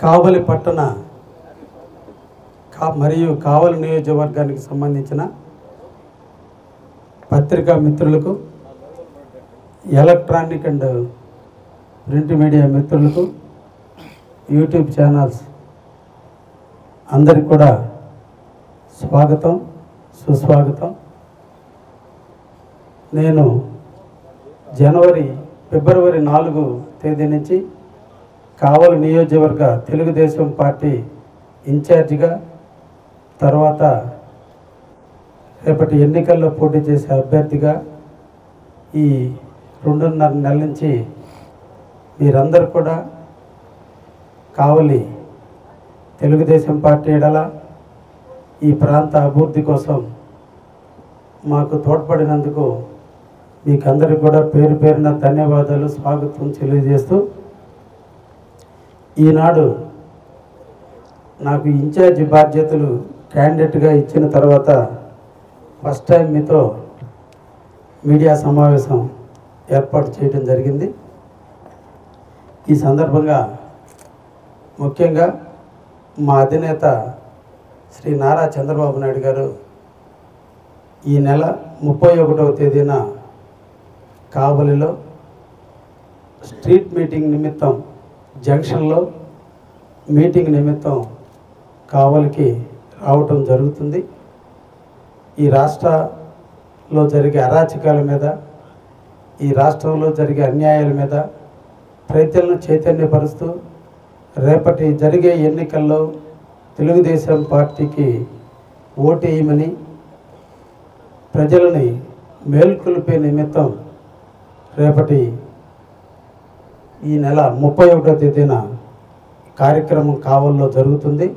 కావలి పట్టణ మరియు కావలి నియోజకవర్గానికి సంబంధించిన పత్రికా మిత్రులకు, ఎలక్ట్రానిక్ అండ్ ప్రింట్ మీడియా మిత్రులకు, యూట్యూబ్ ఛానల్స్ అందరికి కూడా స్వాగతం, సుస్వాగతం. నేను ఫిబ్రవరి 4 తేదీ నుంచి కావలి నియోజకవర్గ తెలుగుదేశం పార్టీ ఇన్ఛార్జిగా, తర్వాత రేపటి ఎన్నికల్లో పోటీ చేసే అభ్యర్థిగా ఈ 2.5 నెలల నుంచి మీరందరూ కూడా కావలి తెలుగుదేశం పార్టీ ఎడల ఈ ప్రాంత అభివృద్ధి కోసం మాకు తోడ్పడినందుకు మీకు అందరికీ కూడా పేరు పేరున ధన్యవాదాలు, స్వాగతం తెలియజేస్తూ, ఈనాడు నాకు ఇన్ఛార్జి బాధ్యతలు క్యాండిడేట్గా ఇచ్చిన తర్వాత ఫస్ట్ టైం మీతో మీడియా సమావేశం ఏర్పాటు చేయడం జరిగింది. ఈ సందర్భంగా ముఖ్యంగా మా అధినేత శ్రీ నారా చంద్రబాబు నాయుడు గారు ఈ నెల 31వ తేదీన కావలిలో స్ట్రీట్ మీటింగ్ నిమిత్తం, జంక్షన్లో మీటింగ్ నిమిత్తం కావలికి రావటం జరుగుతుంది. ఈ రాష్ట్రంలో జరిగే అరాచకాల మీద, ఈ రాష్ట్రంలో జరిగే అన్యాయాల మీద ప్రజలను చైతన్యపరుస్తూ రేపటి జరిగే ఎన్నికల్లో తెలుగుదేశం పార్టీకి ఓటేయమని ప్రజలని మేల్కొల్పే నిమిత్తం రేపటి ఈ నెల 31వ తేదీన కార్యక్రమం కావలిలో జరుగుతుంది.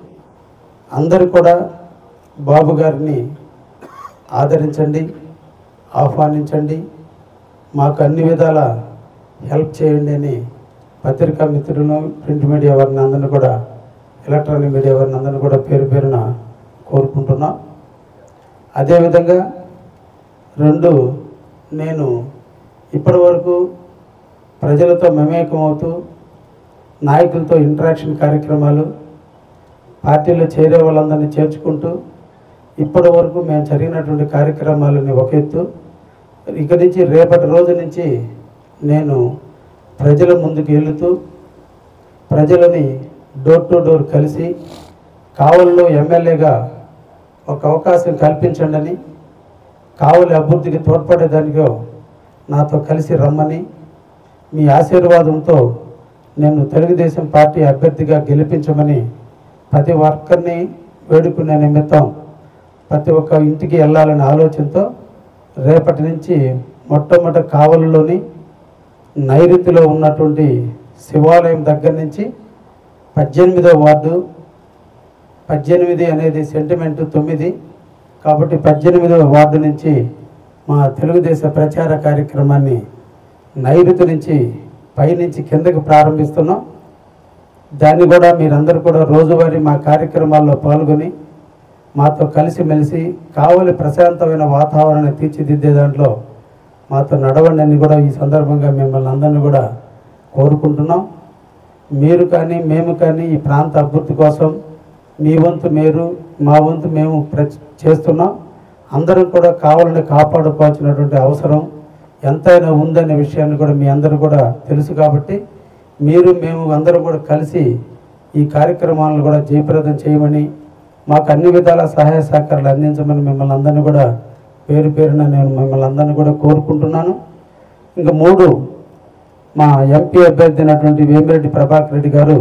అందరూ కూడా బాబు గారిని ఆదరించండి, ఆహ్వానించండి, మాకు అన్ని విధాల హెల్ప్ చేయండి అని పత్రికా మిత్రులను, ప్రింట్ మీడియా వారిని అందరినీ కూడా, ఎలక్ట్రానిక్ మీడియా వారిని అందరినీ కూడా పేరు పేరున కోరుకుంటున్నాం. అదేవిధంగా నేను ఇప్పటి వరకు ప్రజలతో మమేకమవుతూ, నాయకులతో ఇంటరాక్షన్ కార్యక్రమాలు, పార్టీలో చేరే వాళ్ళందరినీ చేర్చుకుంటూ ఇప్పటి వరకు మేము జరిగినటువంటి కార్యక్రమాలని ఒక ఎత్తు, ఇక నుంచి రేపటి రోజు నుంచి నేను ప్రజల ముందుకు వెళుతూ ప్రజలని డోర్ టు డోర్ కలిసి కావలిలో ఎమ్మెల్యేగా ఒక అవకాశం కల్పించండి అని, కావలి అభివృద్ధికి తోడ్పడేదానికో నాతో కలిసి రమ్మని, మీ ఆశీర్వాదంతో నేను తెలుగుదేశం పార్టీ అభ్యర్థిగా గెలిపించమని ప్రతి ఒక్కరిని వేడుకునే నిమిత్తం ప్రతి ఒక్క ఇంటికి వెళ్ళాలనే ఆలోచనతో రేపటి నుంచి మొట్టమొదటి కావలిలోని నైరుతిలో ఉన్నటువంటి శివాలయం దగ్గర నుంచి 18వ వార్డు, 18 అనేది సెంటిమెంట్ 9 కాబట్టి 18వ వార్డు నుంచి మా తెలుగుదేశం ప్రచార కార్యక్రమాన్ని నైరుతి నుంచి పైనుంచి కిందకి ప్రారంభిస్తున్నాం. దాన్ని కూడా మీరందరూ కూడా రోజువారీ మా కార్యక్రమాల్లో పాల్గొని మాతో కలిసిమెలిసి కావలి ప్రశాంతమైన వాతావరణాన్ని తీర్చిదిద్దే దాంట్లో మాతో నడవండి అని కూడా ఈ సందర్భంగా మిమ్మల్ని అందరినీ కూడా కోరుకుంటున్నాం. మీరు కానీ మేము కానీ ఈ ప్రాంత అభివృద్ధి కోసం మీ వంతు మీరు, మా వంతు మేము చేస్తున్నాం. అందరం కూడా కావాలని కాపాడుకోవాల్సినటువంటి అవసరం ఎంతైనా ఉందనే విషయాన్ని కూడా మీ అందరూ కూడా తెలుసు. కాబట్టి మేము అందరం కూడా కలిసి ఈ కార్యక్రమాలను కూడా జయప్రదం చేయమని, మాకు అన్ని విధాల సహాయ సహకారాలు అందించమని మిమ్మల్ని అందరినీ కూడా పేరు పేరున నేను మిమ్మల్ని అందరినీ కూడా కోరుకుంటున్నాను. ఇంకా 3 మా ఎంపీ అభ్యర్థి అయినటువంటి వేమిరెడ్డి ప్రభాకర్ రెడ్డి గారు,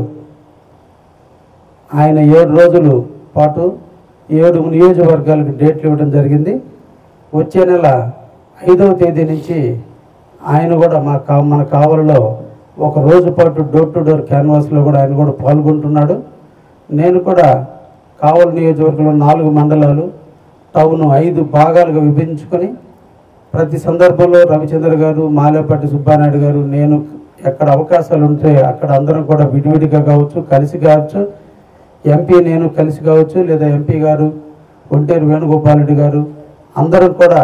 ఆయన 7 రోజుల పాటు 7 నియోజకవర్గాలకు డేట్లు ఇవ్వడం జరిగింది. వచ్చే నెల 5వ తేదీ నుంచి ఆయన కూడా మన కావలిలో ఒక రోజు పాటు డోర్ టు డోర్ క్యాన్వాస్లో కూడా ఆయన కూడా పాల్గొంటున్నాడు. నేను కూడా కావలి నియోజకవర్గంలో 4 మండలాలు, టౌన్ 5 భాగాలుగా విభజించుకొని ప్రతి సందర్భంలో రవిచంద్ర గారు, మాలేపట్టి సుబ్బానాయుడు గారు, నేను ఎక్కడ అవకాశాలు ఉంటే అక్కడ అందరం కూడా విడివిడిగా కావచ్చు, కలిసి కావచ్చు, ఎంపీ నేను కలిసి కావచ్చు, లేదా ఎంపీ గారు ఒంటేరు వేణుగోపాల్ రెడ్డి గారు, అందరం కూడా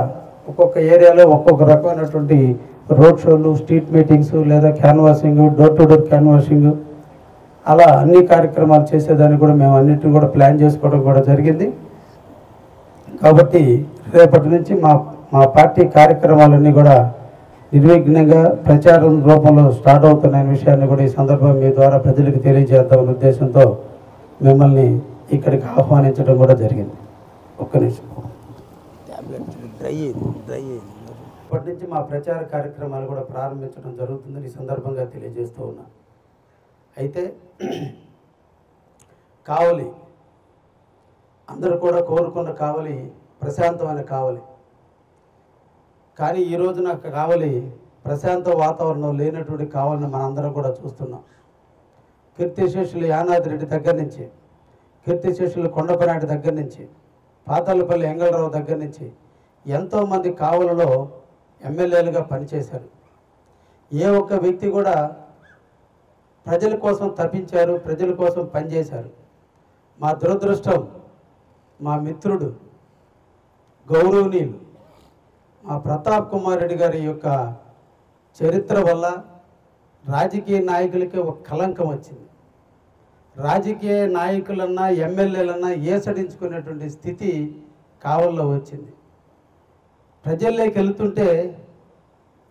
ఒక్కొక్క ఏరియాలో ఒక్కొక్క రకమైనటువంటి రోడ్ షోలు, స్ట్రీట్ మీటింగ్స్, లేదా canvassing, door to door canvassing, అలా అన్ని కార్యక్రమాలు చేసేదాన్ని కూడా మేము అన్నింటిని కూడా ప్లాన్ చేసుకోవడం కూడా జరిగింది. కాబట్టి రేపటి నుంచి మా పార్టీ కార్యక్రమాలన్నీ కూడా నిర్విఘ్నంగా ప్రచారం రూపంలో స్టార్ట్ అవుతున్న విషయాన్ని కూడా ఈ సందర్భం మీ ద్వారా ప్రజలకు తెలియజేద్దామనే ఉద్దేశంతో మిమ్మల్ని ఇక్కడికి ఆహ్వానించడం కూడా జరిగింది. ఒక్క నిమిషం. ఇప్పటి నుంచి మా ప్రచార కార్యక్రమాలు కూడా ప్రారంభించడం జరుగుతుందని ఈ సందర్భంగా తెలియజేస్తూ ఉన్నా. అయితే కావలి అందరూ కూడా కోరుకున్న కావలి ప్రశాంతమైన కావలి, కానీ ఈరోజు నాకు కావలి ప్రశాంత వాతావరణం లేనటువంటి కావాలని మనందరం కూడా చూస్తున్నాం. కీర్తిశేషులు యానాది రెడ్డి దగ్గర నుంచి, కీర్తిశేషులు కొండపనాటి దగ్గర నుంచి, పాతాలపల్లి ఎంగళరావు దగ్గర నుంచి ఎంతోమంది కావలలో ఎమ్మెల్యేలుగా పనిచేశారు. ఏ ఒక్క వ్యక్తి కూడా ప్రజల కోసం తప్పించారు, ప్రజల కోసం పనిచేశారు. మా దురదృష్టం మా మిత్రుడు గౌరవనీయులు మా ప్రతాప్ కుమార్ రెడ్డి గారి యొక్క చరిత్ర వల్ల రాజకీయ నాయకులకి ఒక కళంకం వచ్చింది. రాజకీయ నాయకులన్నా ఎమ్మెల్యేలన్నా ఏసడించుకునేటువంటి స్థితి కావల్లో వచ్చింది. ప్రజల్లోకి వెళుతుంటే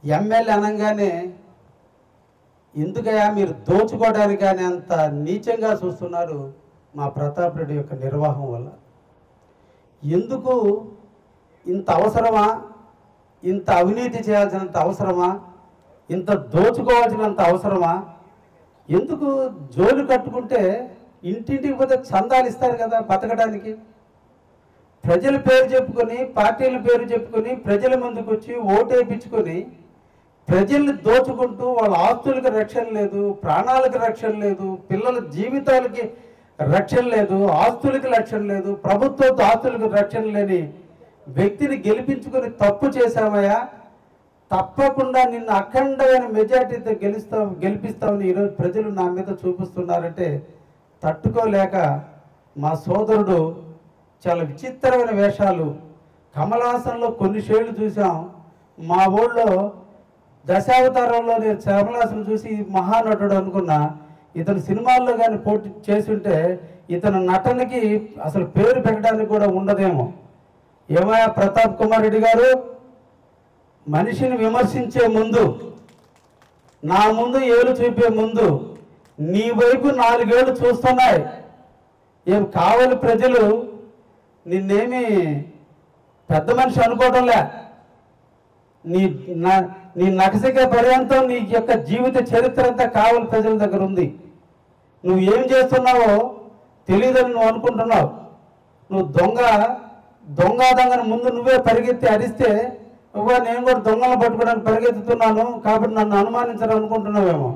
ఎమ్మెల్యే అనగానే ఎందుకయ్యా మీరు దోచుకోవడానికి కానీ అంత నీచంగా చూస్తున్నారు మా ప్రతాప్ రెడ్డి యొక్క నిర్వాహం వల్ల. ఎందుకు ఇంత అవసరమా, ఇంత అవినీతి చేయాల్సినంత అవసరమా, ఇంత దోచుకోవాల్సినంత అవసరమా? ఎందుకు జోలు కట్టుకుంటే ఇంటింటికి పోతే చందాలు ఇస్తారు కదా బతకడానికి. ప్రజల పేరు చెప్పుకొని, పార్టీల పేరు చెప్పుకొని ప్రజల ముందుకు వచ్చి ఓటేపించుకొని ప్రజల్ని దోచుకుంటూ వాళ్ళ ఆస్తులకు రక్షణ లేదు, ప్రాణాలకు రక్షణ లేదు, పిల్లల జీవితాలకి రక్షణ లేదు, ఆస్తులకి రక్షణ లేదు, ప్రభుత్వ ఆస్తులకు రక్షణ లేని వ్యక్తిని గెలిపించుకొని తప్పు చేశామయ్యా, తప్పకుండా నిన్ను అఖండమైన మెజార్టీతో గెలిపిస్తామని ఈరోజు ప్రజలు నా మీద చూపిస్తున్నారంటే తట్టుకోలేక మా సోదరుడు చాలా విచిత్రమైన వేషాలు, కమలాసంలో కొన్ని షేడ్లు చూసాం. మా ఊళ్ళో దశావతారంలో నేను కమలాసనం చూసి మహానటుడు అనుకున్నా. ఇతను సినిమాల్లో కానీ పోటీ చేసుంటే ఇతను నటనకి అసలు పేరు పెట్టడానికి కూడా ఉండదేమో. ఏమయ్యా ప్రతాప్ కుమార్ రెడ్డి గారు, మనిషిని విమర్శించే ముందు, నా ముందు ఏలు చూపే ముందు నీ వైపు 4 ఏళ్ళు చూస్తున్నాయి. ఏం కావాలి ప్రజలు నిన్నేమి పెద్ద మనిషి అనుకోవడంలే. నీ నకసిక పర్యంతం నీ యొక్క జీవిత చరిత్ర అంతా కావలి ప్రజల దగ్గర ఉంది. నువ్వు ఏం చేస్తున్నావో తెలియదని నువ్వు అనుకుంటున్నావు. నువ్వు దొంగను ముందు నువ్వే పరిగెత్తి అరిస్తే నేను కూడా దొంగలను పట్టుకోవడానికి పరిగెత్తుతున్నాను కాబట్టి నన్ను అనుమానించాలని అనుకుంటున్నావేమో.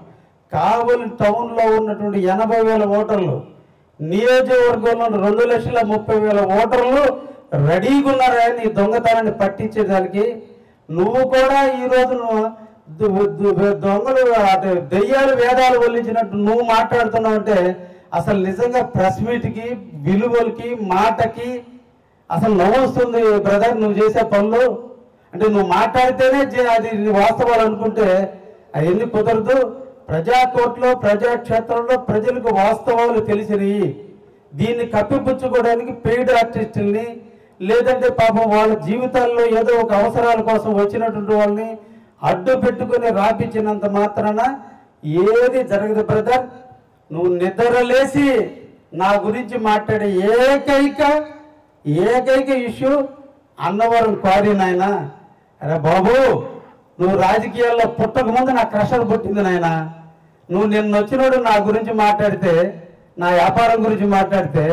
కావలి టౌన్లో ఉన్నటువంటి 80,000 ఓటర్లు, నియోజకవర్గంలో 2,30,000 ఓటర్లు రెడీగా ఉన్నారా నీ దొంగతనాన్ని పట్టించేదానికి. నువ్వు కూడా ఈరోజు దొంగలు అంటే దెయ్యాలు వేదాలు వల్లించినట్టు నువ్వు మాట్లాడుతున్నావు అంటే అసలు నిజంగా ప్రెస్ మీట్కి, విలువలకి, మాటకి అసలు నవ్వు వస్తుంది బ్రదర్. నువ్వు చేసే పనులు అంటే నువ్వు మాట్లాడితేనే అది వాస్తవాలు అనుకుంటే అవన్నీ కుదరదు. ప్రజాకోర్టులో, ప్రజాక్షేత్రంలో ప్రజలకు వాస్తవాలు తెలిసినవి. దీన్ని కప్పిపుచ్చుకోవడానికి పెయిడ్ ఆర్టిస్టుల్ని, లేదంటే పాపం వాళ్ళ జీవితాల్లో ఏదో ఒక అవసరాల కోసం వచ్చినటువంటి వాళ్ళని అడ్డు పెట్టుకుని రాపించినంత మాత్రాన ఏది జరగదు బ్రదర్. నువ్వు నిద్రలేసి నా గురించి మాట్లాడే ఏకైక ఇష్యూ అన్నవరం క్వారీ నాయన. అరే బాబు, నువ్వు రాజకీయాల్లో పుట్టక ముందు నా క్రషర్ పుట్టింది నాయన. నువ్వు నిన్న వచ్చినోడు నా గురించి మాట్లాడితే, నా వ్యాపారం గురించి మాట్లాడితే,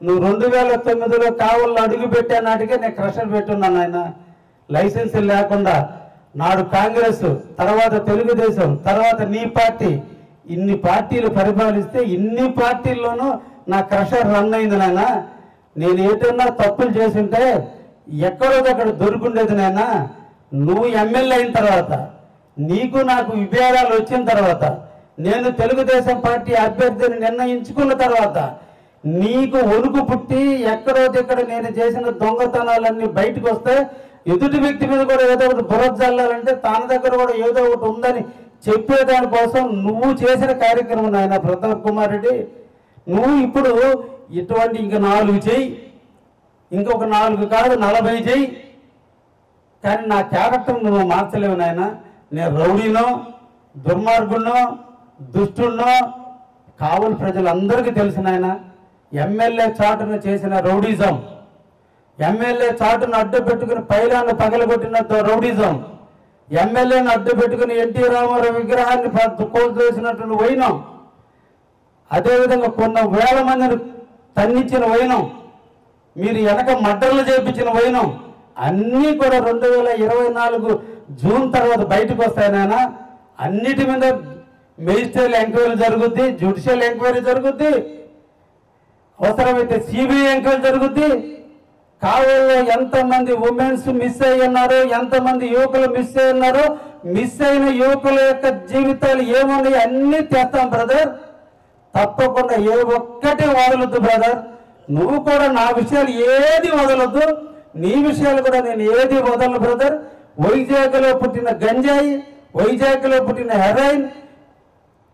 నువ్వు 2009లో కావల్లో అడుగు పెట్టే నాటికే నేను క్రషర్ పెట్టున్నాను ఆయన. లైసెన్స్ లేకుండా నాడు కాంగ్రెస్, తర్వాత తెలుగుదేశం, తర్వాత నీ పార్టీ, ఇన్ని పార్టీలు పరిపాలిస్తే ఇన్ని పార్టీల్లోనూ నా క్రషర్ రన్ అయింది నాయన. నేను ఏదన్నా తప్పులు చేసింటే ఎక్కడోదక్కడ దొరుకుండేది నాయన. నువ్వు ఎమ్మెల్యే అయిన తర్వాత, నీకు నాకు విభేదాలు వచ్చిన తర్వాత, నేను తెలుగుదేశం పార్టీ అభ్యర్థిని నిర్ణయించుకున్న తర్వాత నీకు వణుకు పుట్టి ఎక్కడోదెక్కడ నేను చేసిన దొంగతనాలన్నీ బయటకు వస్తే ఎదుటి వ్యక్తి మీద కూడా ఏదో ఒకటి బుర్ర జల్లాలంటే తన దగ్గర కూడా ఏదో ఒకటి ఉందని చెప్పేదానికోసం నువ్వు చేసిన కార్యక్రమం నాయన ప్రతాప్ కుమార్ రెడ్డి. నువ్వు ఇప్పుడు ఇటువంటి ఇంక 4 చెయ్యి, ఇంకొక 4 కాదు 40 చెయ్యి, కానీ నా క్యారెక్టర్ నువ్వు మార్చలేవు నాయన. నేను రౌడీనో, దుర్మార్గుడినో, దుష్టున్నో కావలి ప్రజలందరికీ తెలిసిన ఆయన. ఎమ్మెల్యే చాటును చేసిన రౌడీజం, ఎమ్మెల్యే చాటును అడ్డు పెట్టుకుని పైలాన్ని పగలగొట్టిన రౌడీజం, ఎమ్మెల్యేని అడ్డు పెట్టుకుని ఎన్టీ రామారావు విగ్రహాన్ని కోల్చేసినటువంటి వైనం, అదేవిధంగా కొన్ని వేల మందిని తన్నించిన వైనం, మీరు వెనక మడ్డర్లు చేయించిన వైనం అన్నీ కూడా 2024 జూన్ తర్వాత బయటకు వస్తాయి నాయన. అన్నిటి మీద మెజిస్ట్రియల్ ఎంక్వైరీ జరుగుద్ది, జ్యుడిషియల్ ఎంక్వైరీ జరుగుద్ది, అవసరమైతే సిబిఐ ఎంక్వైరీ జరుగుద్ది. కావలిలో ఎంతమంది ఉమెన్స్ మిస్ అయ్యి ఉన్నారో, ఎంతమంది యువకులు మిస్ అయ్యి ఉన్నారో, మిస్ అయిన యువకుల యొక్క జీవితాలు ఏమున్నాయి అన్నీ తెస్తాం బ్రదర్. తప్పకుండా ఏ ఒక్కటి వదలొద్దు బ్రదర్. నువ్వు కూడా నా విషయాలు ఏది వదలొద్దు, నీ విషయాలు కూడా నేను ఏది వదలను బ్రదర్. వైజాగ్లో పుట్టిన గంజాయి, వైజాగ్లో పుట్టిన హెరాయిన్,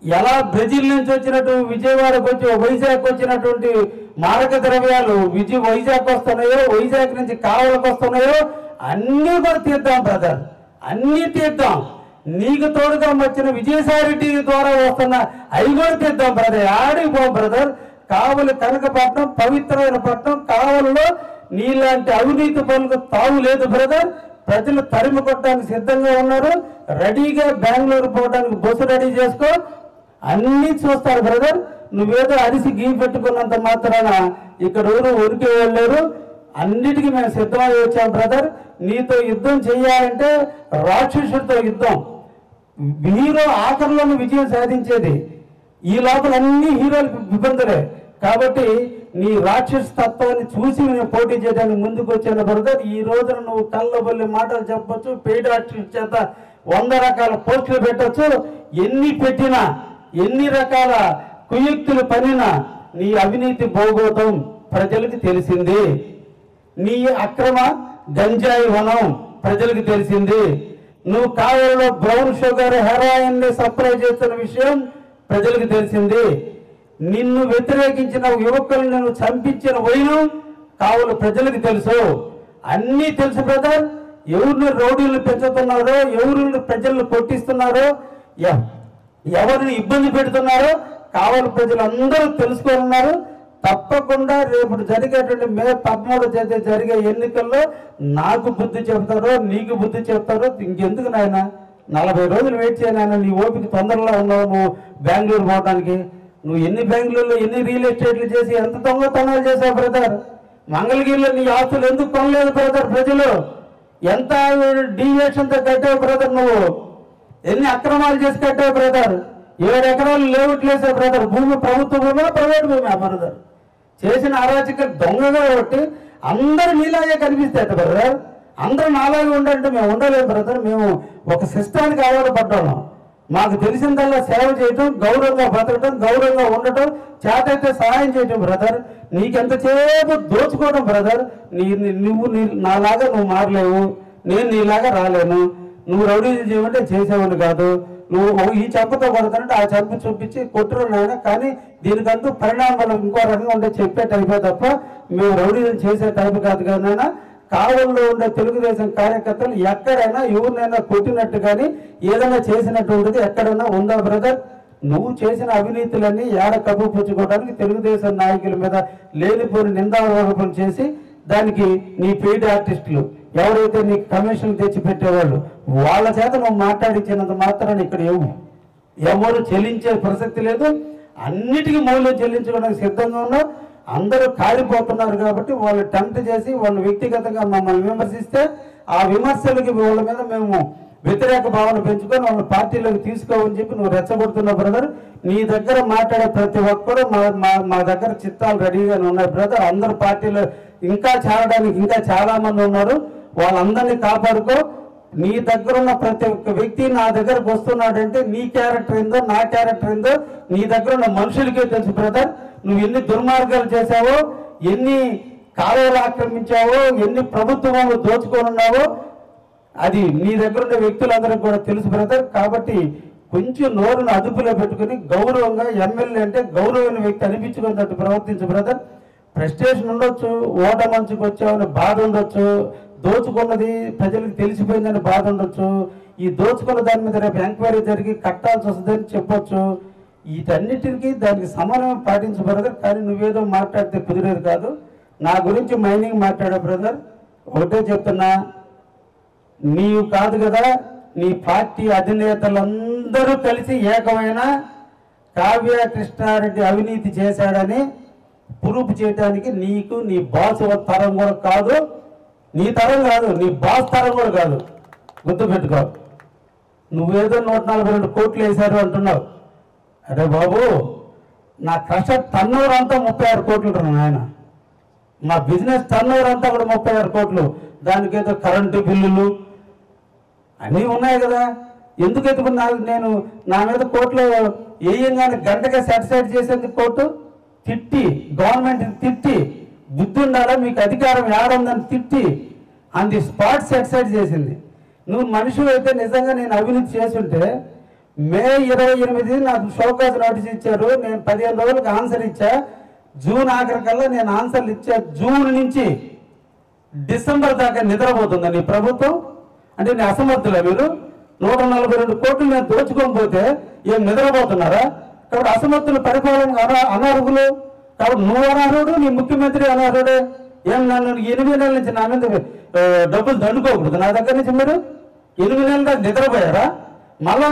ఎలా బ్రెజిల్ నుంచి వచ్చినట్టు విజయవాడకు వచ్చి వైజాగ్ వచ్చినటువంటి మారక ద్రవ్యాలు వైజాగ్ వస్తున్నాయో, వైజాగ్ నుంచి కావలకు వస్తున్నాయో అన్నీ కూడా తీద్దాం బ్రదర్, అన్నీ తీద్దాం. నీకు తోడుగా వచ్చిన విజయసాయిరెడ్డి ద్వారా వస్తున్న అవి కూడా తీద్దాం బ్రదర్. ఆడికి పోం బ్రదర్. కావలి కనకపట్నం పవిత్రమైన పట్నం. కావలిలో నీలాంటి అవినీతి పనులకు తావు లేదు బ్రదర్. ప్రజలు తరిమి కొట్టడానికి సిద్ధంగా ఉన్నారు. రెడీగా బెంగళూరు పోవడానికి బస్సు రెడీ చేసుకో, అన్నీ చూస్తారు బ్రదర్. నువ్వేదో అరిసి గీ పెట్టుకున్నంత మాత్రాన ఇక్కడ ఊరు ఉరికి వెళ్ళారు. అన్నిటికీ మేము సిద్ధమై వచ్చాం బ్రదర్. నీతో యుద్ధం చేయాలంటే రాక్షసుడితో యుద్ధం. హీరో ఆఖరిలోని విజయం సాధించేది. ఈ లోపల అన్ని హీరోలకు ఇబ్బందులే. కాబట్టి నీ రాక్షస తత్వాన్ని చూసి నేను పోటీ చేయడానికి ముందుకు వచ్చాను బ్రదర్. ఈ రోజున నువ్వు కళ్ళబొల్లి మాటలు చెప్పొచ్చు, పెయిడ్ ఆర్టిస్ట్ చేత 100 రకాల పోస్టులు పెట్టచ్చు. ఎన్ని పెట్టినా, ఎన్ని రకాల కుయుక్తులు పనినా నీ అవినీతి భోగోతం ప్రజలకు తెలిసింది. నీ అక్రమ గంజాయి వనం ప్రజలకు తెలిసింది. నువ్వు కావలిలో బ్రౌన్ షుగర్ హెరాయిన్ ని సప్లై చేస్తున్న విషయం ప్రజలకు తెలిసింది. నిన్ను వ్యతిరేకించిన యువకులను నువ్వు చంపించిన వైనం కావలి ప్రజలకు తెలుసు. అన్నీ తెలుసు బ్రదర్. ఎవరిని రౌడీలు పెంచుతున్నారో, ఎవరిని ప్రజలను కొట్టిస్తున్నారో, ఎవరిని ఇబ్బంది పెడుతున్నారో కావలి ప్రజలందరూ తెలుసుకున్నారు. తప్పకుండా రేపు జరిగేటువంటి మే 13 జరిగే ఎన్నికల్లో నాకు బుద్ధి చెప్తారో, నీకు బుద్ధి చెప్తారో. ఇంకెందుకు నాయన 40 రోజులు వెయిట్ చేయనాయన. నీ ఓపిక తొందరలో ఉన్నావు నువ్వు బెంగళూరు పోవడానికి. నువ్వు ఎన్ని బెంగళూరులో ఎన్ని రియల్ ఎస్టేట్లు చేసి ఎంత దొంగతనాలు చేసావు బ్రదర్. మంగళగిరిలో నీ ఆస్తులు ఎందుకు కొనలేదు బ్రదర్? ప్రజలు ఎంత డీవియేషన్తో కట్టావు బ్రదర్. నువ్వు ఎన్ని అక్రమాలు చేసి కట్టావు బ్రదర్. 7 ఎకరాలు లేఅవుట్లు వేసావు బ్రదర్. భూమి ప్రభుత్వ భూమి, ప్రైవేట్ భూమి బ్రదర్. చేసిన అరాచక దొంగగా ఒకటి అందరూ నీలాగే కనిపిస్తాయి బ్రదర్. అందరూ నాలాగే ఉండాలంటే మేము ఉండలేము బ్రదర్. మేము ఒక సిస్టానికి అలవాటు పడ్డాము. మాకు తెలిసిందల్లా సేవ చేయటం, గౌరవంగా బతకటం, గౌరవంగా ఉండటం, చేతైతే సహాయం చేయటం బ్రదర్. నీకెంతసేపు దోచుకోవడం బ్రదర్. నువ్వు నాలాగా నువ్వు మారలేవు, నేను నీలాగా రాలేను. నువ్వు రౌడీ చేయమంటే చేసేవాడిని కాదు. నువ్వు ఈ చెంపతో కొడతానంటే ఆ చెంప చూపించి కొట్టురు నాయన. కానీ దీనికంటూ పరిణామాలు ఇంకో రకంగా ఉంటే చెప్పే టైపే తప్ప మేము రౌడీ చేసే టైపు కాదు కదా. కావలిలో ఉండే తెలుగుదేశం కార్యకర్తలు ఎక్కడైనా ఎవరినైనా కొట్టినట్టు కానీ ఏదైనా చేసినట్టు ఉంటుంది ఎక్కడైనా ఉందా బ్రదర్? నువ్వు చేసిన అవినీతులన్నీ ఏడ కప్పుపుచ్చుకోవడానికి తెలుగుదేశం నాయకుల మీద లేనిపోని నిందారోపణలు చేసి దానికి నీ పెయిడ్ ఆర్టిస్టులు ఎవరైతే నీకు కమిషన్ తెచ్చి పెట్టేవాళ్ళు వాళ్ళ చేత నువ్వు మాట్లాడించినంత మాత్రాన్ని ఇక్కడ ఎవరు చెల్లించే ప్రసక్తి లేదు. అన్నిటికీ మూల్యం చెల్లించుకోవడానికి సిద్ధంగా ఉన్నావు. అందరూ కాలిపోతున్నారు కాబట్టి వాళ్ళు టెంప్ట్ చేసి వాళ్ళు వ్యక్తిగతంగా మమ్మల్ని విమర్శిస్తే ఆ విమర్శలకి వాళ్ళ మీద మేము వ్యతిరేక భావన పెంచుకొని వాళ్ళ పార్టీలోకి తీసుకోవని చెప్పి నువ్వు రెచ్చగొడుతున్నావు బ్రదర్. నీ దగ్గర మాట్లాడే ప్రతి ఒక్కరు మా దగ్గర చిత్తాలు రెడీగానే ఉన్నాయి బ్రదర్. అందరు పార్టీలో ఇంకా చేరడానికి ఇంకా చాలా మంది ఉన్నారు. వాళ్ళందరినీ కాపాడుకో. నీ దగ్గర ఉన్న ప్రతి ఒక్క వ్యక్తి నా దగ్గరకు వస్తున్నాడంటే నీ క్యారెక్టర్ ఏందో నా క్యారెక్టర్ ఏందో నీ దగ్గర ఉన్న మనుషులకే తెలుసు బ్రదర్. నువ్వు ఎన్ని దుర్మార్గాలు చేశావో, ఎన్ని కాలువలు ఆక్రమించావో, ఎన్ని ప్రభుత్వాలు దోచుకొని ఉన్నావో అది నీ దగ్గర ఉన్న వ్యక్తులందరికీ కూడా తెలుసు బ్రదర్. కాబట్టి కొంచెం నోరును అదుపులో పెట్టుకుని గౌరవంగా ఎమ్మెల్యే అంటే గౌరవమైన వ్యక్తి అనిపించుకున్నట్టు ప్రవర్తించు బ్రదర్. ప్రెస్టేషన్ ఉండొచ్చు, ఓట మంచుకు వచ్చామని బాధ ఉండొచ్చు, దోచుకున్నది ప్రజలకు తెలిసిపోయిందని బాధ ఉండొచ్చు, ఈ దోచుకున్న దాని మీద రేపు ఎంక్వైరీ జరిగి కట్టాల్సి వస్తుందని చెప్పొచ్చు. వీటన్నిటికీ దానికి సమానం పాటించు బ్రదర్. కానీ నువ్వేదో మాట్లాడితే కుదిరేది కాదు. నా గురించి మైనింగ్ మాట్లాడే బ్రదర్, ఒకటే చెప్తున్నా, నీవు కాదు కదా, నీ పార్టీ అధినేతలందరూ కలిసి ఏకమైన కావ్య కృష్ణారెడ్డి అవినీతి చేశాడని ప్రూఫ్ చేయడానికి నీకు నీ బాస్ తరం కూడా కాదు, నీ తరం కాదు, నీ బాస్ తరం కూడా కాదు. గుర్తుపెట్టుకో. నువ్వేదో 142 కోట్లు వేశారు అంటున్నావు. అరే బాబు, నా క్రషర్ టర్నోవర్ అంతా 36 కోట్లు ఆయన. మా బిజినెస్ టర్నోవర్ అంతా కూడా 36 కోట్లు. దానికేదో కరెంటు బిల్లులు అన్నీ ఉన్నాయి కదా. ఎందుకు ఎత్తుకున్నా నేను నా మీద కోర్టులో వేయంగానే గంటగా సాటిస్ఫైడ్ చేసేందుకు కోర్టు తిట్టి, గవర్నమెంట్ తిట్టి, బుద్ధి ఉండాలా మీకు అధికారం ఏడుందని తిట్టి ఆన్ ది స్పాట్ సాటిస్ఫైడ్ చేసింది. నువ్వు మనుషులు అయితే నిజంగా నేను అవినీతి చేస్తుంటే మే 28 నాకు షోకాజ్ నోటీస్ ఇచ్చారు. నేను 15 రోజులకు ఆన్సర్ ఇచ్చా. జూన్ ఆఖరికల్లా నేను ఆన్సర్లు ఇచ్చా. జూన్ నుంచి డిసెంబర్ దాకా నిద్రపోతుందా నీ ప్రభుత్వం? అంటే నీ అసమర్థులే మీరు? 142 కోట్లు నేను దోచుకోకపోతే ఏం నిద్రపోతున్నారా? కాబట్టి అసమర్థులు పరిపాలన అనర్హులు. కాబట్టి నువ్వు అనర్హుడు, నీ ముఖ్యమంత్రి అనర్హుడే. ఏం నన్ను 8 నెలల నుంచి నా మీద డబ్బులు దండుకోకూడదు నా దగ్గర నుంచి? మీరు 8 నెలల దాకా నిద్రపోయారా? మళ్ళా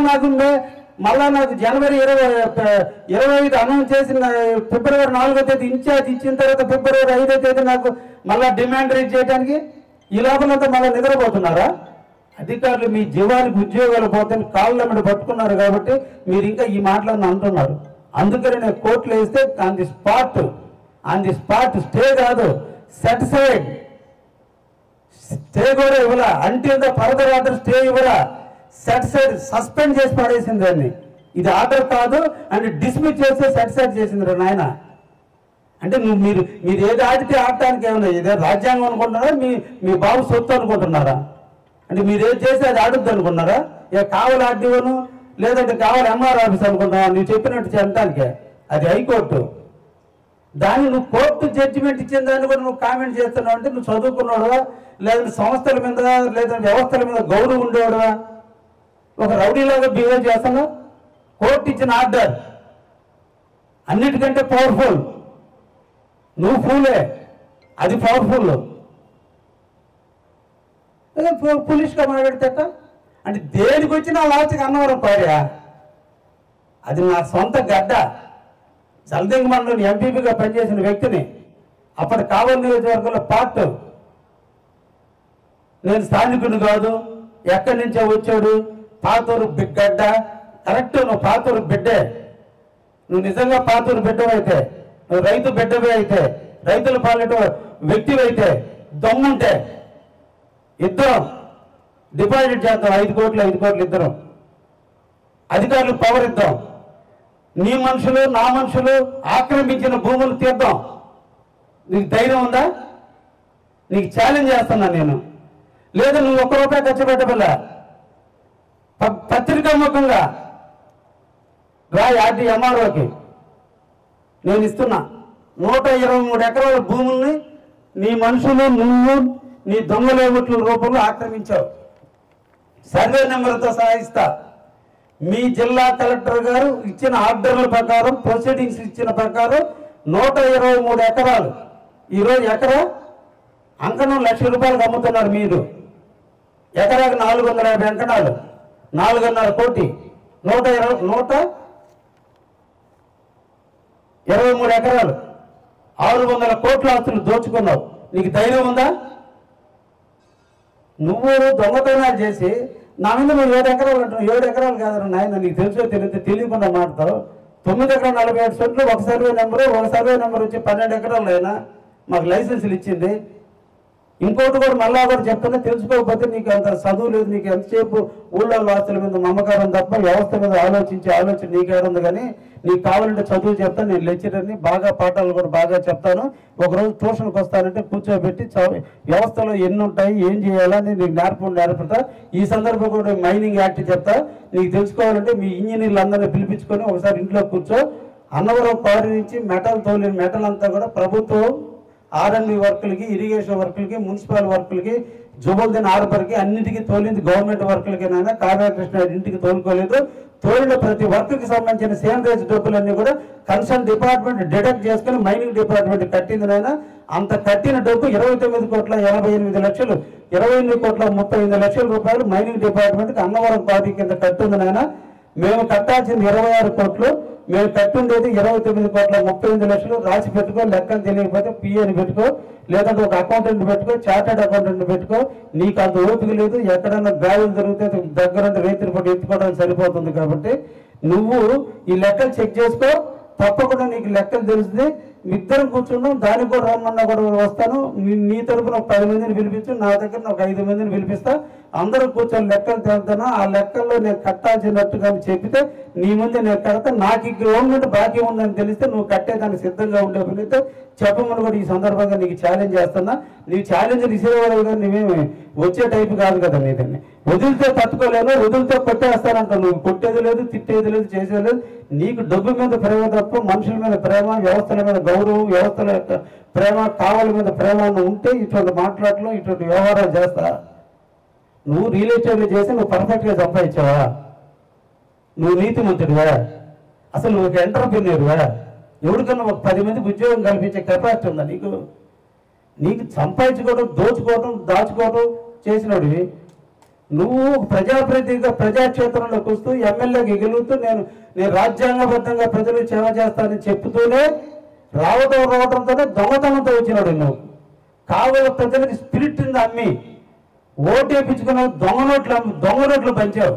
నాకు జనవరి 25 అనౌన్స్ చేసిన ఫిబ్రవరి 4వ తేదీ ఇన్ఛార్జ్ ఇచ్చిన తర్వాత ఫిబ్రవరి 5వ తేదీ నాకు మళ్ళా డిమాండ్ రేజ్ చేయడానికి ఈ లోపలంతా మళ్ళీ నిద్రపోతున్నారా? అధికారులు మీ జీవానికి ఉద్యోగాలు పోతే కాళ్ళ మీద పట్టుకున్నారు కాబట్టి మీరు ఇంకా ఈ మాటలను అంటున్నారు. అందుకని నేను కోర్టులో వేస్తే ఆన్ ది స్పాట్ స్టే కాదు, సాటిస్ఫైడ్ స్టే కూడా ఇవ్వలా. Until the further order stay ఇవ్వలా. సాటిస్ఫైడ్ సస్పెండ్ చేసి పడేసింది దాన్ని. ఇది ఆర్డర్ కాదు అని డిస్మిస్ చేస్తే సాటిస్ఫైడ్ చేసింది రా నాయన. అంటే మీరు ఏది ఆడితే ఆడటానికి ఏమన్నా ఇదే రాజ్యాంగం అనుకుంటున్నారా? మీ బాబు సొత్తు అనుకుంటున్నారా? అంటే మీరు ఏది చేస్తే అది ఆడుద్ది అనుకున్నారా? కావాలి ఆర్డీఓను, లేదంటే కావాలి ఎంఆర్ ఆఫీస్ అనుకుంటున్నావా? నువ్వు చెప్పినట్టు చేయటానికే. అది హైకోర్టు. దాన్ని నువ్వు కోర్టు జడ్జిమెంట్ ఇచ్చిన దాన్ని కూడా నువ్వు కామెంట్ చేస్తున్నావు అంటే నువ్వు చదువుకున్నాడువా, లేదంటే సంస్థల మీద లేదా వ్యవస్థల మీద గౌరవం ఉండేవాడువా? ఒక రౌడీలాగా బిహేవ్ చేస్తున్నావు. కోర్టు ఇచ్చిన ఆర్డర్ అన్నిటికంటే పవర్ఫుల్. నువ్వు ఫూలే, అది పవర్ఫుల్. పులిష్గా మాట్లాడితే అంటే దేనికి వచ్చినా లాస్ట్కి అన్నవరం పాడా. అది నా సొంత గడ్డ. జలదింగ మండలం ఎంపీపీగా పనిచేసిన వ్యక్తిని, అప్పటి కావలి నియోజకవర్గంలో పార్ట్. నేను స్థానికుడు కాదు, ఎక్కడి నుంచో వచ్చాడు. పాతూరు గడ్డ. కరెక్ట్, నువ్వు పాతూరు బిడ్డే. నువ్వు నిజంగా పాతూరు బిడ్డవైతే, నువ్వు రైతు బిడ్డవే అయితే, రైతుల పాలిట వ్యక్తివైతే, దమ్ముంటే ఇద్దరం డిపాజిట్ చేద్దాం. 5 కోట్లు ఇద్దరం. అధికారులకు పవర్ ఇద్దాం. నీ మనుషులు నా మనుషులు ఆక్రమించిన భూములు తీద్దాం. నీకు ధైర్యం ఉందా? నీకు ఛాలెంజ్ చేస్తున్నా నేను. లేదా నువ్వు 1 రూపాయి ఖర్చు పెట్టబల్ల పత్రికాముఖంగా రా ఎంఆర్ఓకి. నేను ఇస్తున్నా 123 ఎకరాల భూముల్ని నీ మనుషులు నువ్వు నీ దొంగలేముట్ల రూపంలో ఆక్రమించావు. సర్వే నెంబర్తో సహాయిస్తా. మీ జిల్లా కలెక్టర్ గారు ఇచ్చిన ఆర్డర్ల ప్రకారం, ప్రొసీడింగ్స్ ఇచ్చిన ప్రకారం 123 ఎకరాలు. ఈరోజు ఎకరా అంకణం ₹1,00,000 అమ్ముతున్నారు మీరు. ఎకరాకి 450 అంకణాలు, 4.5 కోటి. 123 ఎకరాలు, 600 కోట్ల ఆస్తులు దోచుకున్నావు. నీకు ధైర్యం ఉందా? నువ్వు దొంగతనాలు చేసి నా మీద నువ్వు 7 ఎకరాలు అంటున్నావు. 7 ఎకరాలు కాదన్నా నాయన, నీకు తెలుసో తెలియకుండా మాట్లాడతావు. 9.47 సెంట్లు, ఒక సర్వే నెంబరు వచ్చి 12 ఎకరాలు అయినా మాకు లైసెన్సులు ఇచ్చింది. ఇంకోటి కూడా మళ్ళా కూడా చెప్తున్నా, తెలుసుకోకపోతే నీకు అంత చదువు లేదు, నీకు ఎంతసేపు ఊళ్ళో ఆస్తుల మీద మమకారం తప్ప వ్యవస్థ మీద ఆలోచన నీకేడుంది. కానీ నీకు కావాలంటే చదువు చెప్తాను, నేను లెక్చరర్ని, బాగా పాఠాలు కూడా బాగా చెప్తాను. ఒకరోజు ట్యూషన్కి వస్తానంటే కూర్చోబెట్టి వ్యవస్థలో ఎన్ని ఉంటాయి, ఏం చేయాలని నీకు నేర్పుతా. ఈ సందర్భం కూడా మైనింగ్ యాక్ట్ చెప్తా. నీకు తెలుసుకోవాలంటే మీ ఇంజనీర్లు అందరినీ పిలిపించుకొని ఒకసారి ఇంట్లో కూర్చో. అన్నవరం క్వారీ నుంచి మెటల్ తోలిన మెటల్ అంతా కూడా ప్రభుత్వం R&D వర్కులకి, ఇరిగేషన్ వర్కులకి, మున్సిపల్ వర్కులకి, జుబల్దీన్ హార్బర్కి అన్నిటికీ తోలింది గవర్నమెంట్ వర్కులకేనైనా. కావ్యకృష్ణ ఇంటికి తోలుకోలేదు. తోలిన ప్రతి వర్క్కి సంబంధించిన సేంద్రేజ్ డబ్బులన్నీ కూడా కన్సర్న్ డిపార్ట్మెంట్ డిడక్ట్ చేసుకుని మైనింగ్ డిపార్ట్మెంట్ కట్టింది నాయన. అంత కట్టిన డబ్బు 29,88,00,000, 28,35,00,000 రూపాయలు మైనింగ్ డిపార్ట్మెంట్కి అన్నవరం క్వారీ కింద కట్టింది నాయన. మేము కట్టాల్సింది 26 కోట్లు, మేము కట్టుండేది 29,38,00,000. రాసి పెట్టుకో, లెక్కలు తెలియకపోతే పిఏని పెట్టుకో, లేదంటే ఒక అకౌంటెంట్ పెట్టుకో, చార్టెడ్ అకౌంటెంట్ పెట్టుకో. నీకు అంత ఓపిక లేదు. ఎక్కడన్నా గాయాలు జరిగితే దగ్గరంటే రైతులు పడి ఎత్తుకోవడానికి సరిపోతుంది. కాబట్టి నువ్వు ఈ లెక్కలు చెక్ చేసుకో, తప్పకుండా నీకు లెక్కలు తెలుస్తుంది. ఇద్దరం కూర్చున్నాం, దానికి కూడా రమ్మన్నా కూడా వస్తాను. నీ తరపున ఒక 10 మందిని పిలిపించు, నా దగ్గర ఒక 5 మందిని పిలిపిస్తా. అందరూ కూర్చొని లెక్కలు తేలుతాను. ఆ లెక్కల్లో నేను కట్టాల్సినట్టుగా చెప్పితే నీ ముందే నేను కడతా. నాకు గవర్నమెంట్ బాకీ ఉందని తెలిస్తే నువ్వు కట్టేదానికి సిద్ధంగా ఉండే పనితే చెప్పమని కూడా ఈ సందర్భంగా నీకు ఛాలెంజ్ చేస్తున్నా. నీ ఛాలెంజ్ రిసీవ్ అవ్వలేదు, కానీ నువ్వేమి వచ్చే టైపు కాదు కదా. నీదని వదిలితే తట్టుకోలేను, వదిలితే కొట్టేస్తానంట. నువ్వు కొట్టేది లేదు, తిట్టేది లేదు, చేసేది లేదు. నీకు డబ్బు మీద ప్రేమ తప్ప మనుషుల మీద ప్రేమ, వ్యవస్థల మీద గౌరవం, వ్యవస్థల యొక్క ప్రేమ, కావల మీద ప్రేమ ఉంటే ఇటువంటి మాట్లాడలు, ఇటువంటి వ్యవహారాలు చేస్తా. నువ్వు రియల్ ఎస్టేట్లు చేసి నువ్వు పర్ఫెక్ట్గా సంపాదించావా? నువ్వు నీతిమంతుడివా? అసలు నువ్వు ఒక ఎంటర్ప్రెన్యూర్వా? ఎవరికన్నా ఒక 10 మందికి ఉద్యోగం కల్పించే కెపాసిటీ ఉందా నీకు? నీకు సంపాదించుకోవడం, దోచుకోవడం, దాచుకోవడం చేసినోడివి. నువ్వు ప్రజాప్రతినిధిగా ప్రజాక్షేత్రంలోకి వస్తూ ఎమ్మెల్యేకి గెలుగుతూ నేను రాజ్యాంగబద్ధంగా ప్రజలకు సేవ చేస్తానని చెప్తూనే రావడంతోనే దొంగతనంతో వచ్చినాడు. నువ్వు కావల ప్రజలకు స్పిరిట్ అమ్మి ఓటేపించుకున్నావు. దొంగ నోట్లు పంచావు.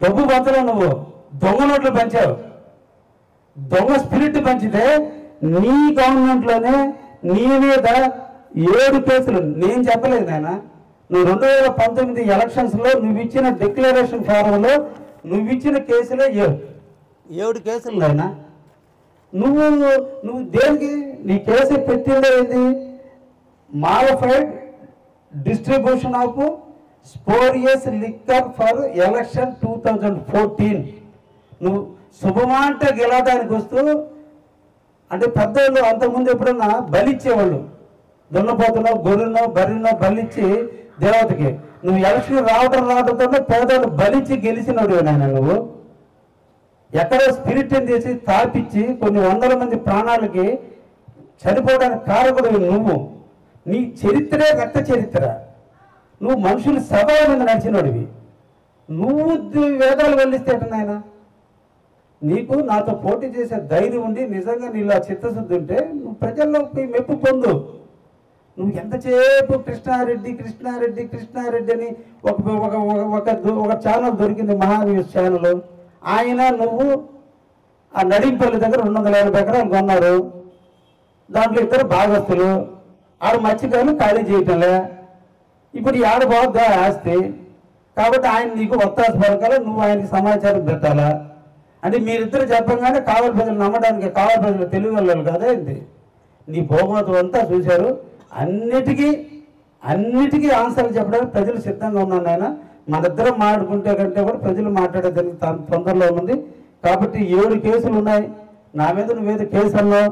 డబ్బు పంచలో నువ్వు దొంగ నోట్లు పంచావు. దొంగ స్పిరిట్ పంచితే నీ గవర్నమెంట్లోనే నీ మీద 7 కేసులు. నేను చెప్పలేదు నాయన. నువ్వు 2019 ఎలక్షన్స్లో నువ్వు ఇచ్చిన డిక్లరేషన్ ఫారంలో నువ్వు ఇచ్చిన కేసులో 7 కేసులు నాయన. నువ్వు దేనికి నీ కేసు పెట్టిందో ఏంది? Modified distribution of spurious liquor for election 2014. నువ్వు శుభమాట గెలవడానికి వస్తూ, అంటే పెద్దవాళ్ళు అంతకుముందు ఎప్పుడన్నా బలిచ్చేవాళ్ళు, దున్నపోతునో, గొర్రెనో, బర్రెనో బలిచ్చి దేవతకి. నువ్వు ఎలక్షన్ రావడంతో పేదవాళ్ళు బలిచ్చి గెలిచినోడు నాయన. నువ్వు ఎక్కడో స్పిరిట్ చేసి తాపిచ్చి కొన్ని 100 మంది ప్రాణాలకి చనిపోవడానికి కారకుడు నువ్వు. నీ చరిత్రే రక్త చరిత్ర. నువ్వు మనుషులు సభల మీద నడిచినోడివి. నువ్వు వేదాలు వెళ్ళిస్తే నాయన. నీకు నాతో పోటీ చేసే ధైర్యం ఉండి నిజంగా నీలా చిత్తశుద్ధి ఉంటే నువ్వు ప్రజల్లో మెప్పు పొందు. నువ్వు ఎంతసేపు కృష్ణారెడ్డి అని ఒక ఛానల్ దొరికింది, మహాన్యూస్ ఛానల్. ఆయన నువ్వు ఆ నడింపల్లి దగ్గర 250 ఎకరాలు కొన్నారు. దాంట్లో 2 భాగస్తులు. ఆడు మత్స్యకారులు ఖాళీ చేయటంలే. ఇప్పుడు ఆడ బాగుద్దా ఆస్తి. కాబట్టి ఆయన నీకు ఒత్తాసు పలకాలి, నువ్వు ఆయనకి సమాచారం పెట్టాలా. అంటే మీరిద్దరు చెప్పగానే కావలి ప్రజలు నమ్మడానికి, కావలి ప్రజలు తెలుగు వాళ్ళు కదా ఏంటి? నీ భోగవతం అంతా చూశారు. అన్నిటికీ ఆన్సర్లు చెప్పడానికి ప్రజలు సిద్ధంగా ఉన్నాను ఆయన. మనిద్దరం మాట్లాడుకుంటే కంటే కూడా ప్రజలు మాట్లాడేదానికి తొందరలో ఉంది. కాబట్టి 7 కేసులు ఉన్నాయి నా మీద. నువ్వేదో కేసు అన్నావు.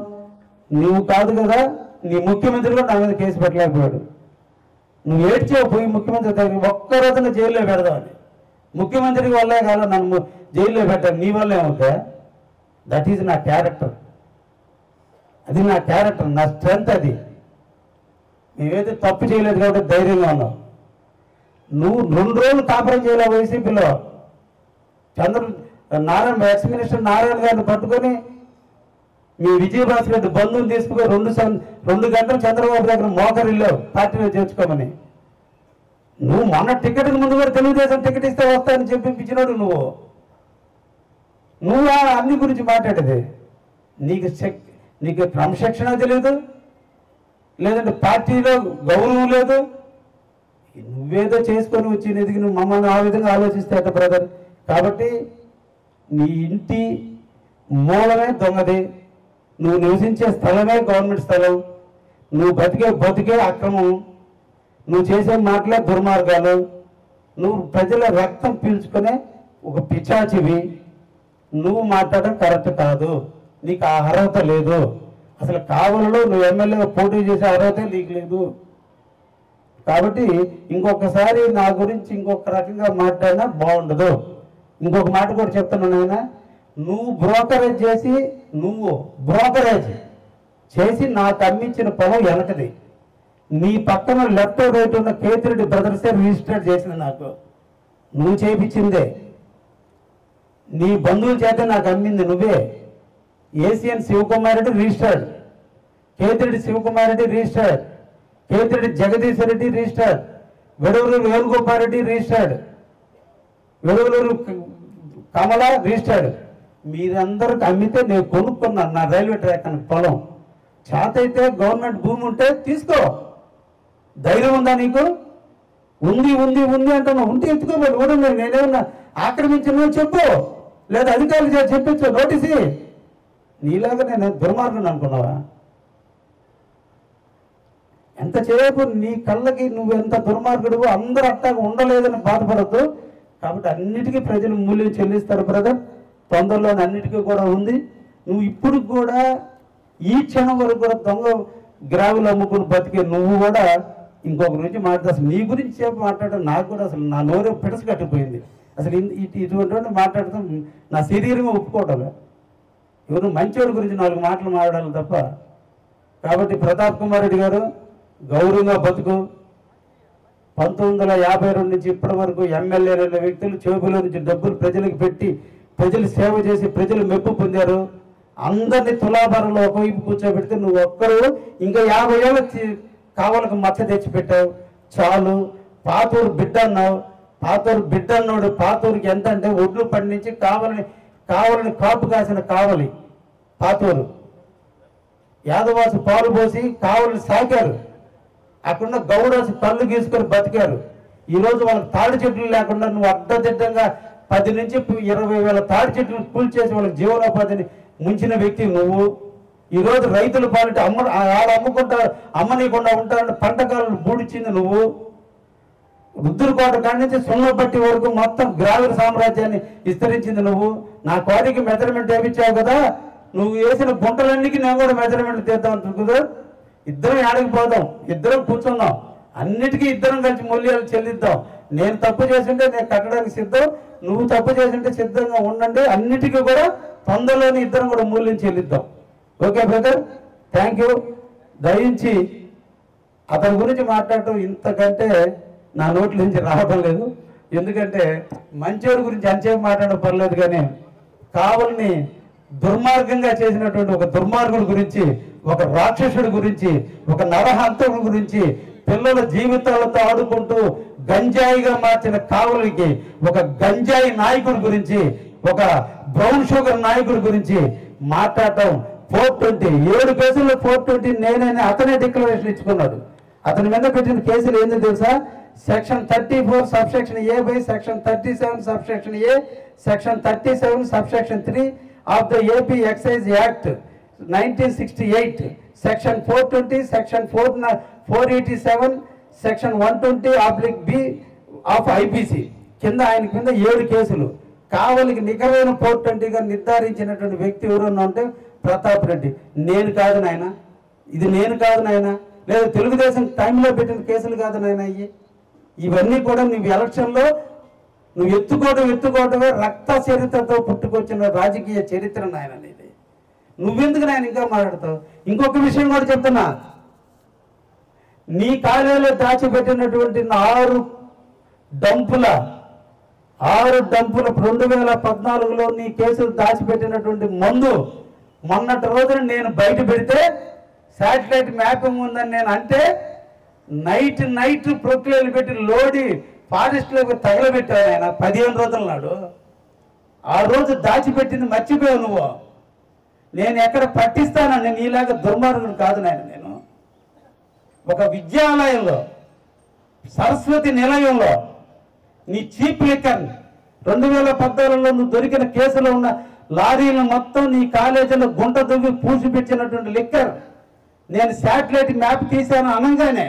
నువ్వు కాదు కదా, నీ ముఖ్యమంత్రి కూడా నా మీద కేసు పెట్టలేకపోయాడు. నువ్వు ఏడ్చావు పోయి ముఖ్యమంత్రి దగ్గర, ఒక్కరోజున జైల్లో పెడదామని. ముఖ్యమంత్రి వల్లే కాదు నన్ను జైల్లో పెట్టాను, నీ వల్లే అవుతా. దట్ ఈజ్ నా క్యారెక్టర్. అది నా క్యారెక్టర్, నా స్ట్రెంత్. అది మేమైతే తప్పు చేయలేదు కాబట్టి ధైర్యంగా ఉన్నావు. నువ్వు 2 రోజులు కాపురం చేయలేవు వైసీపీలో. ఎక్స్ మినిస్టర్ నారాయణ గారిని పట్టుకొని మీ విజయభాస్కర్ రెడ్డి బంధువుని తీసుకుపోయి 2 గంటలు చంద్రబాబు దగ్గర మోకరిల్లావు పార్టీలో చేర్చుకోమని. నువ్వు మొన్న టికెట్కి ముందు కూడా తెలుగుదేశం టికెట్ ఇస్తే వస్తాయని చెప్పించినాడు. నువ్వు అన్ని గురించి మాట్లాడేది. నీకు క్రమశిక్షణ తెలియదు, లేదంటే పార్టీలో గౌరవం లేదు. నువ్వేదో చేసుకొని వచ్చి ఎదిగి నువ్వు మమ్మల్ని ఆ విధంగా ఆలోచిస్తే అట్ట బ్రదర్. కాబట్టి నీ ఇంటి మూలమే దొంగది, నువ్వు నివసించే స్థలమే గవర్నమెంట్ స్థలం, నువ్వు బతికే అక్రమం, నువ్వు చేసే మాటలే దుర్మార్గాలు, నువ్వు ప్రజల రక్తం పీల్చుకునే ఒక పిచాచివి, నువ్వు మాట్లాడడం కరెక్ట్ కాదు, నీకు ఆ అర్హత లేదు. అసలు కావలలో నువ్వు ఎమ్మెల్యేగా పోటీ చేసే అర్హత నీకు లేదు. కాబట్టి ఇంకొకసారి నా గురించి ఇంకొక రకంగా మాట్లాడినా బాగుండదు. ఇంకొక మాట కూడా చెప్తున్నాను ఆయన, నువ్వు బ్రోకరేజ్ చేసి నాకు అమ్మించిన పొలం వెనకది. నీ పక్కన లెఫ్ట్ రైట్ ఉన్న కేతిరెడ్డి బ్రదర్సే రిజిస్టర్ చేసిన నాకు, నువ్వు చేయించిందే, నీ బంధువుల చేత నాకు అమ్మింది నువ్వే. ఏసీఎన్ Sivakumar Reddy registered, Ketireddy Sivakumar Reddy registered, Ketireddy Jagadeeshwar Reddy registered, Vedavaluru Venugopal Reddy registered, Vedavaluru Kamala registered. మీరందరూ అమ్మితే నేను కొనుక్కున్నాను నా రైల్వే ట్రాక్ అని పొలం. చేతైతే గవర్నమెంట్ భూమి ఉంటే తీసుకో, ధైర్యం ఉందా నీకు? ఉంది ఉంది ఉంది అంటున్నావు, ఉంటే ఎత్తుకోబోదు కూడా. నేనేమన్నా ఆక్రమించిన చెప్పు, లేదా అధికారులు చెప్పించు, నోటీసి. నీలాగా నేను దుర్మార్గుని అనుకున్నావా? ఎంతసేపు నీ కళ్ళకి నువ్వు ఎంత దుర్మార్గుడు, అందరూ అట్టాగా ఉండలేదని బాధపడద్దు. కాబట్టి అన్నిటికీ ప్రజలు మూల్యం చెల్లిస్తారు బ్రదర్, తొందరలోనే అన్నిటికీ కూడా ఉంది. నువ్వు ఇప్పుడు కూడా ఈ క్షణం వరకు కూడా దొంగ గ్రావులు అమ్ముకుని బతికే నువ్వు కూడా ఇంకొక గురించి అసలు నీ గురించి చెప్పి మాట్లాడడం నాకు కూడా అసలు నా నోరే పిడస కట్టిపోయింది. అసలు ఇటువంటి మాట్లాడటం నా శరీరమే ఒప్పుకోవటం. ఎవరు మంచివాడి గురించి 4 మాటలు మాట్లాడాలి తప్ప. కాబట్టి ప్రతాప్ కుమార్ రెడ్డి గారు గౌరవంగా బతుకు. 1952 నుంచి ఇప్పటి వరకు ఎమ్మెల్యే అయిన వ్యక్తులు చేబులో నుంచి డబ్బులు ప్రజలకు పెట్టి ప్రజలు సేవ చేసి ప్రజలు మెప్పు పొందారు. అందరినీ తులాభారంలో ఒకవైపు కూర్చోబెడితే నువ్వు ఒక్కరు ఇంకా 50 ఏళ్ళ కావాలకు మచ్చ తెచ్చిపెట్టావు. చాలు, పాతూరు బిడ్డ అన్నావు. పాతూరు బిడ్డ అన్నాడు. పాతూరుకి ఎంత అంటే ఒడ్లు పండించి కావలని కాపు కాసిన కావలి పాతూరు. యాదవాసు పాలు పోసి కావలిని సాకారు. అక్కడ గౌడాసు కళ్ళు గీసుకొని బతికారు. ఈరోజు వాళ్ళకి తాడి చెట్లు లేకుండా నువ్వు అడ్డదిడ్డంగా 10 నుంచి 20 వేల తాడి చెట్లు కూల్చేసి వాళ్ళకి జీవనోపాధిని ముంచిన వ్యక్తి నువ్వు. ఈరోజు రైతుల పాలిట అమ్ముకుంటా అమ్మనీయకుండా ఉంటారని పంటకాలను బూడిచ్చింది నువ్వు. రుద్దురుకోట కాడి నుంచి సున్నపట్టి వరకు మొత్తం గ్రామీణ సామ్రాజ్యాన్ని విస్తరించింది నువ్వు. నా కోడికి మెజర్మెంట్ వేయించావు కదా, నువ్వు వేసిన గుంటలన్నిటికీ నేను కూడా మెజర్మెంట్ తీద్దాం అనుకుందా. ఇద్దరం ఆడకపోదాం, ఇద్దరం కూర్చుందాం, అన్నిటికీ ఇద్దరం కలిసి మూల్యాలు చెల్లిద్దాం. నేను తప్పు చేసింటే నేను కట్టడానికి సిద్ధం, నువ్వు తప్పు చేసింటే సిద్ధంగా ఉండండి. అన్నిటికీ కూడా తొందరలోనే ఇద్దరం కూడా మూల్యం చెల్లిద్దాం. Okay brother, thank you. దయించి అతని గురించి మాట్లాడటం ఇంతకంటే నా నోట్ల నుంచి రావడం లేదు. ఎందుకంటే మంచివాడి గురించి అంచేపు మాట్లాడడం పర్లేదు, కానీ కావలిని దుర్మార్గంగా చేసినటువంటి ఒక దుర్మార్గుడి గురించి, ఒక రాక్షసుడి గురించి, ఒక నరహంతకుడి గురించి, పిల్లల జీవితాలతో ఆడుకుంటూ గంజాయిగా మార్చిన కావలికి ఒక గంజాయి నాయకుడి గురించి, ఒక బ్రౌన్ షుగర్ నాయకుడి గురించి మాట్లాడటం 420 7 కేసుల్లో 420 నేనైనా అతనే డిక్లరేషన్ ఇచ్చుకున్నాడు. అతని మీద పెట్టిన కేసులు ఏందో తెలుసా? Section 34 subsection A by section 37 subsection A, section 37 subsection 3 of the AP excise act 1968, section 420, section 487, section 120/B of IPC కింద ఆయన కింద 7 కేసులు. కావలికి నికరమైన 420గా నిర్ధారించినటువంటి వ్యక్తి ఎవరన్నా ఉంటే ప్రతాప్ రెడ్డి. నేను కాదు నాయన, ఇది నేను కాదు నాయన, లేదా తెలుగుదేశం టైంలో పెట్టిన కేసులు కాదు నాయన. ఇవన్నీ కూడా నువ్వు ఎలక్షన్లో నువ్వు ఎత్తుకోవటమే రక్త చరిత్రతో పుట్టుకొచ్చిన రాజకీయ చరిత్ర నాయన అనేది. నువ్వెందుకు నాయన ఇంకా మాట్లాడతావు? ఇంకొక విషయం కూడా చెప్తున్నా, నీ కార్యాలయంలో దాచిపెట్టినటువంటి 6 డంపుల 2014లో నీ కేసులు దాచిపెట్టినటువంటి మందు మొన్నటి రోజున నేను బయట పెడితే శాటిలైట్ మ్యాపింగ్ ఉందని నేను అంటే నైట్ ప్రొక్లేలు పెట్టి లోడి ఫారెస్ట్లోకి తగలబెట్టావు ఆయన 15 రోజుల నాడు. ఆ రోజు దాచిపెట్టింది మర్చిపోయావు నువ్వు. నేను ఎక్కడ పట్టిస్తానని నీలాగా దుర్మార్గుడు కాదు నాయన. నేను ఒక విద్యాలయంలో సరస్వతి నిలయంలో నీ చీప్ లిక్కర్ 2014లో నువ్వు దొరికిన కేసులో ఉన్న లారీలను మొత్తం నీ కాలేజీలో గుంట దువ్వి పూసిపెట్టినటువంటి లిక్కర్ నేను శాటిలైట్ మ్యాప్ తీశాను అనగానే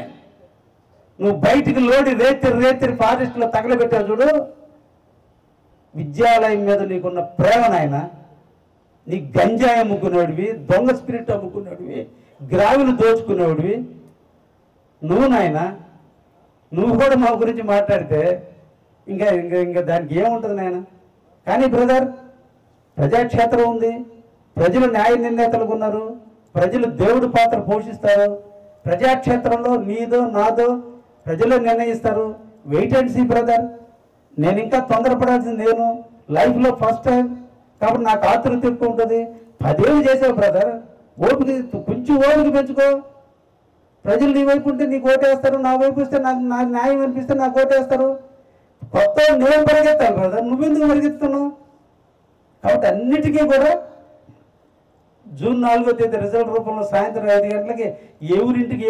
నువ్వు బయటికి లోడి రేతిరి ఫారెస్ట్లో తగలబెట్టావు చూడు. విద్యాలయం మీద నీకున్న ప్రేమ నాయన. నీ గంజాయి అమ్ముకునేవాడివి, దొంగ స్పిరిట్ అమ్ముకునేవాడివి, గ్రావిలు దోచుకునేవాడివి నువ్వు నాయన. నువ్వు కూడా మా గురించి మాట్లాడితే ఇంకా ఇంకా ఇంకా దానికి ఏముంటుంది నాయన. కానీ బ్రదర్, ప్రజాక్షేత్రం ఉంది, ప్రజలు న్యాయ నిర్ణేతలుగా ఉన్నారు, ప్రజలు దేవుడి పాత్ర పోషిస్తారు. ప్రజాక్షేత్రంలో నీదో నాదో ప్రజలు నిర్ణయిస్తారు. Wait and see brother. నేను ఇంకా తొందరపడాల్సింది నేను లైఫ్లో ఫస్ట్ టైం కాబట్టి నాకు ఆతృత ఎక్కువ ఉంటుంది. 10 ఏళ్ళు చేసావు బ్రదర్, ఓపిక కొంచెం ఓపిక పెంచుకో. ప్రజలు నీ వైపు ఉంటే నీకు ఓటేస్తారు, నా వైపు వస్తే నాకు న్యాయం అనిపిస్తే నాకు ఓటేస్తారు. కొత్త నేను పరిగెత్తాను బ్రదర్, నువ్వెందుకు పరిగెత్తున్నావు? కాబట్టి అన్నిటికీ కూడా జూన్ 4వ తేదీ రిజల్ట్ రూపంలో సాయంత్రం 5 గంటలకి ఎవరింటికి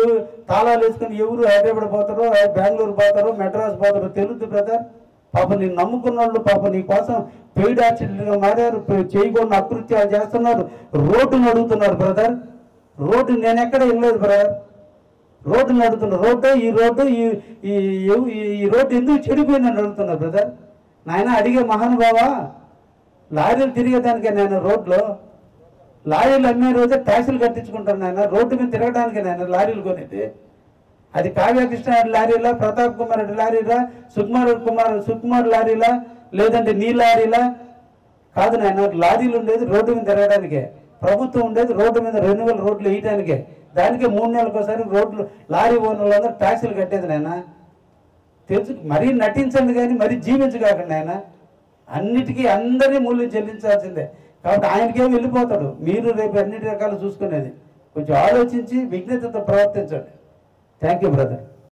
తాళాలు వేసుకొని ఎవరు హైదరాబాద్ పోతారో, బెంగళూరు పోతారో, మెడ్రాస్ పోతారో తెలుద్దు బ్రదర్. పాప నేను నమ్ముకున్న వాళ్ళు పాప నీ కోసం పెయిడ్ యాక్సిడెంట్గా మారారు, చేయకుండా అకృత్యాలు చేస్తున్నారు, రోడ్డును అడుగుతున్నారు బ్రదర్. రోడ్డు నేను ఎక్కడ వెళ్ళలేదు బ్రదర్, రోడ్డును అడుగుతున్నారు. ఈ రోడ్డు ఎందుకు చెడిపోయిందని అడుగుతున్నారు బ్రదర్. నాయన అడిగే మహానుభావ, లారీలు తిరిగేదానికే నాయన రోడ్లో, లారీలు అమ్మే రోజే ట్యాక్సీలు కట్టించుకుంటారు నాయన, రోడ్డు మీద తిరగడానికే నాయన లారీలు కొనేది. అది కావ్యకృష్ణ లారీలా, ప్రతాప్ కుమార్ రెడ్డి లారీలా, సుకుమార్ లారీలా, లేదంటే నీ లారీలా కాదు నాయన. లారీలు ఉండేది రోడ్డు మీద తిరగడానికే, ప్రభుత్వం ఉండేది రోడ్డు మీద రెన్యువల్ రోడ్లు వేయడానికే. దానికి 3 నెలలకు ఒకసారి రోడ్లు లారీ ఓనర్లందరూ ట్యాక్సీలు కట్టేది నాయన. తెలుసు, మరీ నటించండి కానీ మరీ జీవించగాకండి ఆయన. అన్నిటికీ అందరినీ మూల్యం చెల్లించాల్సిందే. కాబట్టి ఆయనకేం వెళ్ళిపోతాడు. మీరు రేపు అన్నిటి రకాలు చూసుకునేది. కొంచెం ఆలోచించి విజ్ఞతతో ప్రవర్తించండి. Thank you brother.